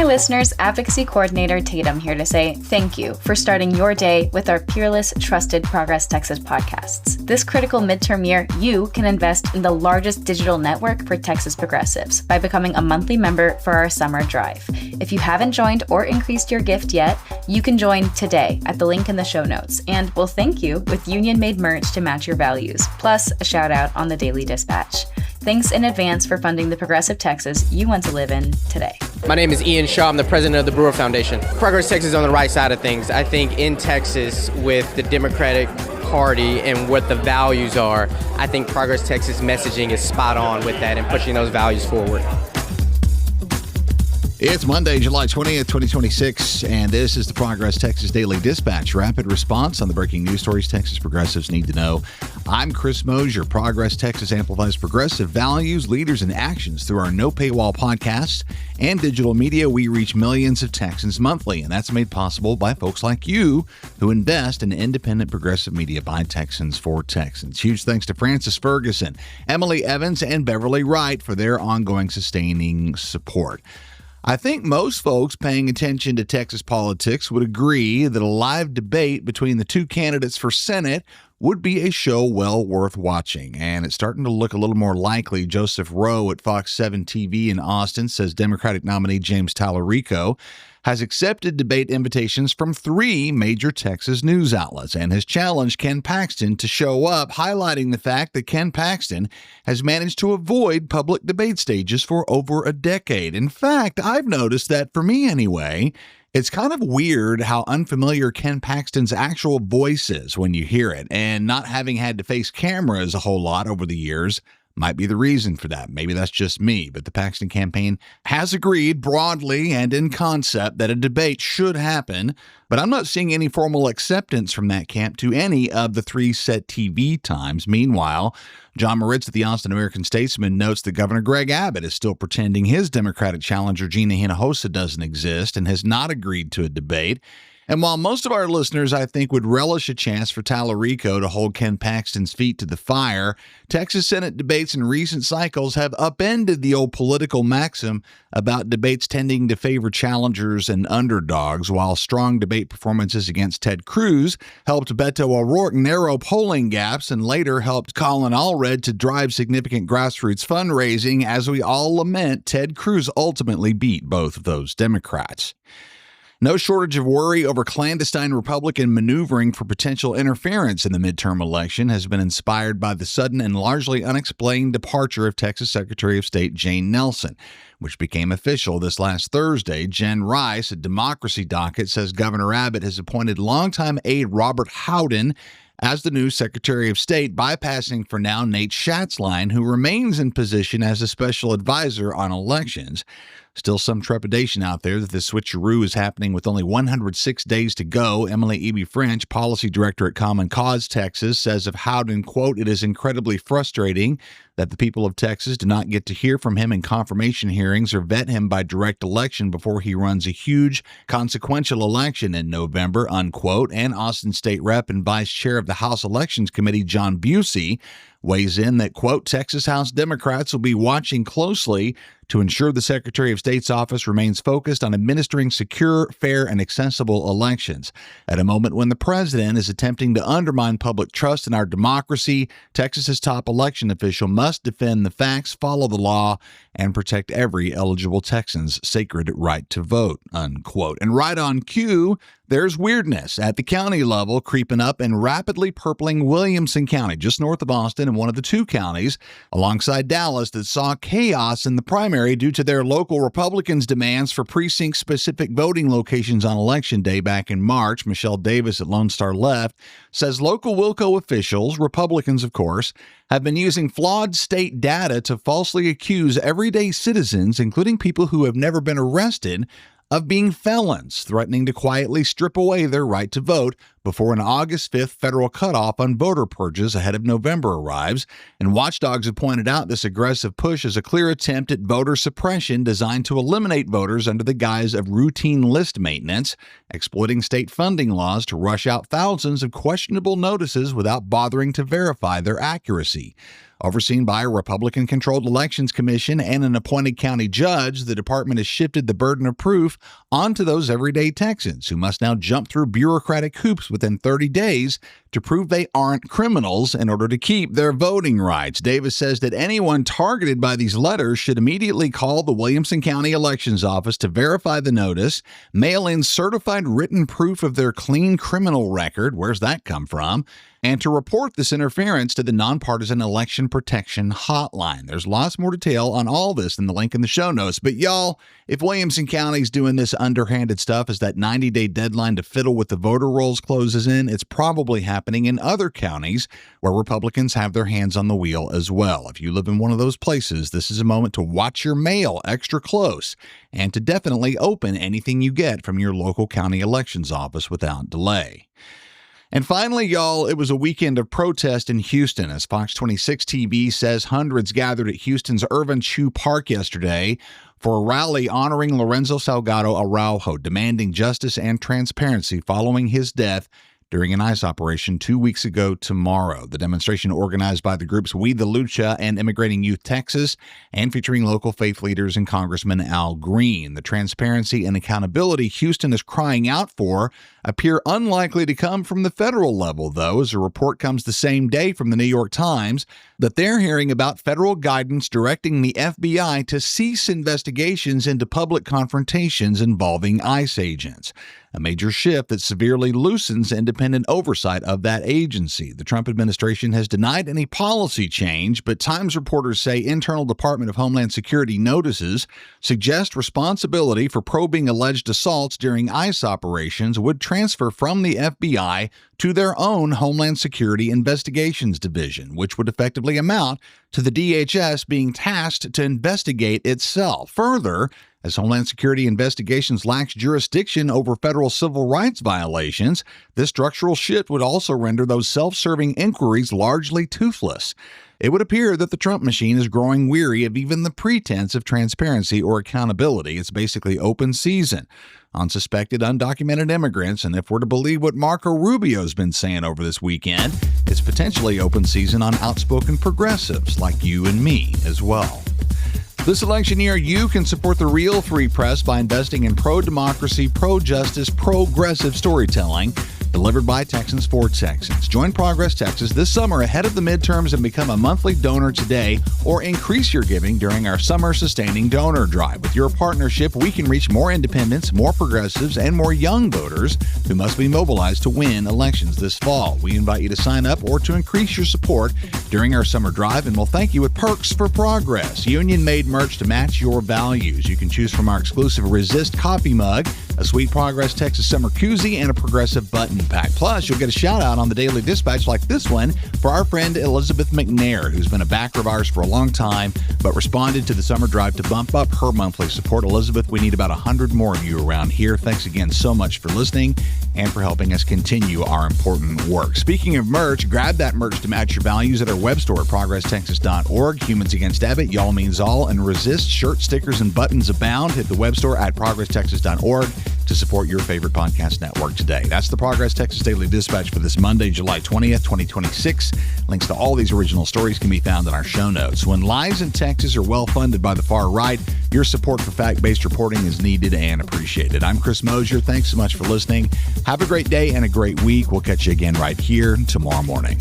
listeners, Advocacy Coordinator Tatum here to say thank you for starting your day with our peerless, trusted Progress Texas podcasts. This critical midterm year, you can invest in the largest digital network for Texas progressives by becoming a monthly member for our summer drive. If you haven't joined or increased your gift yet, you can join today at the link in the show notes, and we'll thank you with union-made merch to match your values, plus a shout out on the Daily Dispatch. Thanks in advance for funding the progressive Texas you want to live in today. My name is Ian Shaw. I'm the president of the Brewer Foundation. Progress Texas is on the right side of things. I think in Texas, with the Democratic Party and what the values are, I think Progress Texas messaging is spot on with that and pushing those values forward. It's Monday, July 20th, 2026, and this is the Progress Texas Daily Dispatch, rapid response on the breaking news stories Texas progressives need to know. I'm Chris Mosier. Progress Texas amplifies progressive values, leaders, and actions through our no paywall podcasts and digital media. We reach millions of Texans monthly, and that's made possible by folks like you who invest in independent progressive media by Texans for Texans. Huge thanks to Francis Ferguson, Emily Evans, and Beverly Wright for their ongoing sustaining support. I think most folks paying attention to Texas politics would agree that a live debate between the two candidates for Senate would be a show well worth watching. And it's starting to look a little more likely. Joseph Rowe at Fox 7 TV in Austin says Democratic nominee James Talarico has accepted debate invitations from 3 major Texas news outlets and has challenged Ken Paxton to show up, highlighting the fact that Ken Paxton has managed to avoid public debate stages for over a decade. In fact, I've noticed that, for me anyway, it's kind of weird how unfamiliar Ken Paxton's actual voice is when you hear it, and not having had to face cameras a whole lot over the years might be the reason for that. Maybe that's just me, but the Paxton campaign has agreed broadly and in concept that a debate should happen, but I'm not seeing any formal acceptance from that camp to any of the 3 set TV times. Meanwhile, John Moritz at the Austin American-Statesman notes that Governor Greg Abbott is still pretending his Democratic challenger Gina Hinojosa doesn't exist and has not agreed to a debate. And while most of our listeners, I think, would relish a chance for Talarico to hold Ken Paxton's feet to the fire, Texas Senate debates in recent cycles have upended the old political maxim about debates tending to favor challengers and underdogs, while strong debate performances against Ted Cruz helped Beto O'Rourke narrow polling gaps and later helped Colin Allred to drive significant grassroots fundraising. As we all lament, Ted Cruz ultimately beat both of those Democrats. No shortage of worry over clandestine Republican maneuvering for potential interference in the midterm election has been inspired by the sudden and largely unexplained departure of Texas Secretary of State Jane Nelson, which became official this last Thursday. Jen Rice at Democracy Docket says Governor Abbott has appointed longtime aide Robert Howden as the new Secretary of State, bypassing for now Nate Schatzline, who remains in position as a special advisor on elections. Still some trepidation out there that this switcheroo is happening with only 106 days to go. Emily Eby French, policy director at Common Cause Texas, says of Howden, quote, "It is incredibly frustrating that the people of Texas do not get to hear from him in confirmation hearings or vet him by direct election before he runs a huge consequential election in November," unquote. And Austin State Rep and Vice Chair of the House Elections Committee, John Busey, weighs in that, quote, "Texas House Democrats will be watching closely to ensure the Secretary of State's office remains focused on administering secure, fair, and accessible elections. At a moment when the president is attempting to undermine public trust in our democracy, Texas's top election official must defend the facts, follow the law, and protect every eligible Texan's sacred right to vote," unquote. And right on cue, there's weirdness at the county level creeping up and rapidly purpling Williamson County, just north of Austin, and one of the 2 counties alongside Dallas that saw chaos in the primary due to their local Republicans' demands for precinct-specific voting locations on Election Day back in March. Michelle Davis at Lone Star Left says local Wilco officials, Republicans of course, have been using flawed state data to falsely accuse everyday citizens, including people who have never been arrested, of being felons, threatening to quietly strip away their right to vote before an August 5th federal cutoff on voter purges ahead of November arrives. And watchdogs have pointed out this aggressive push is a clear attempt at voter suppression designed to eliminate voters under the guise of routine list maintenance, exploiting state funding laws to rush out thousands of questionable notices without bothering to verify their accuracy. Overseen by a Republican-controlled elections commission and an appointed county judge, the department has shifted the burden of proof onto those everyday Texans who must now jump through bureaucratic hoops within 30 days to prove they aren't criminals in order to keep their voting rights. Davis says that anyone targeted by these letters should immediately call the Williamson County Elections Office to verify the notice, mail in certified written proof of their clean criminal record, where's that come from, and to report this interference to the Nonpartisan Election Protection Hotline. There's lots more detail on all this in the link in the show notes. But y'all, if Williamson County's doing this underhanded stuff as that 90-day deadline to fiddle with the voter rolls closes in, it's probably happening in other counties where Republicans have their hands on the wheel as well. If you live in one of those places, this is a moment to watch your mail extra close and to definitely open anything you get from your local county elections office without delay. And finally, y'all, it was a weekend of protest in Houston. As Fox 26 TV says, hundreds gathered at Houston's Irvin Chu Park yesterday for a rally honoring Lorenzo Salgado Araujo, demanding justice and transparency following his death during an ICE operation 2 weeks ago tomorrow. The demonstration, organized by the groups We the Lucha and Immigrating Youth Texas and featuring local faith leaders and Congressman Al Green. The transparency and accountability Houston is crying out for appear unlikely to come from the federal level, though, as a report comes the same day from the New York Times that they're hearing about federal guidance directing the FBI to cease investigations into public confrontations involving ICE agents. A major shift that severely loosens independent oversight of that agency. The Trump administration has denied any policy change, but Times reporters say internal Department of Homeland Security notices suggest responsibility for probing alleged assaults during ICE operations would transfer from the FBI to their own Homeland Security Investigations Division, which would effectively amount to the DHS being tasked to investigate itself. Further, as Homeland Security Investigations lacks jurisdiction over federal civil rights violations, this structural shift would also render those self-serving inquiries largely toothless. It would appear that the Trump machine is growing weary of even the pretense of transparency or accountability. It's basically open season on suspected undocumented immigrants, and if we're to believe what Marco Rubio's been saying over this weekend, it's potentially open season on outspoken progressives like you and me as well. This election year, you can support the real free press by investing in pro-democracy, pro-justice, progressive storytelling delivered by Texans for Texans. Join Progress Texas this summer ahead of the midterms and become a monthly donor today, or increase your giving during our summer sustaining donor drive. With your partnership, we can reach more independents, more progressives, and more young voters who must be mobilized to win elections this fall. We invite you to sign up or to increase your support during our summer drive, and we'll thank you with Perks for Progress, union-made merch to match your values. You can choose from our exclusive Resist coffee mug, a sweet Progress Texas summer koozie, and a progressive button pack. Plus, you'll get a shout out on the Daily Dispatch like this one for our friend Elizabeth McNair, who's been a backer of ours for a long time, but responded to the summer drive to bump up her monthly support. Elizabeth, we need about 100 more of you around here. Thanks again so much for listening and for helping us continue our important work. Speaking of merch, grab that merch to match your values at our web store at ProgressTexas.org. Humans Against Abbott, Y'all Means All, and Resist shirt, stickers, and buttons abound. Hit the web store at ProgressTexas.org to support your favorite podcast network today. That's the Progress Texas Daily Dispatch for this Monday, July 20th, 2026. Links to all these original stories can be found in our show notes. When lies in Texas are well funded by the far right, your support for fact-based reporting is needed and appreciated. I'm Chris Mosier. Thanks so much for listening. Have a great day and a great week. We'll catch you again right here tomorrow morning.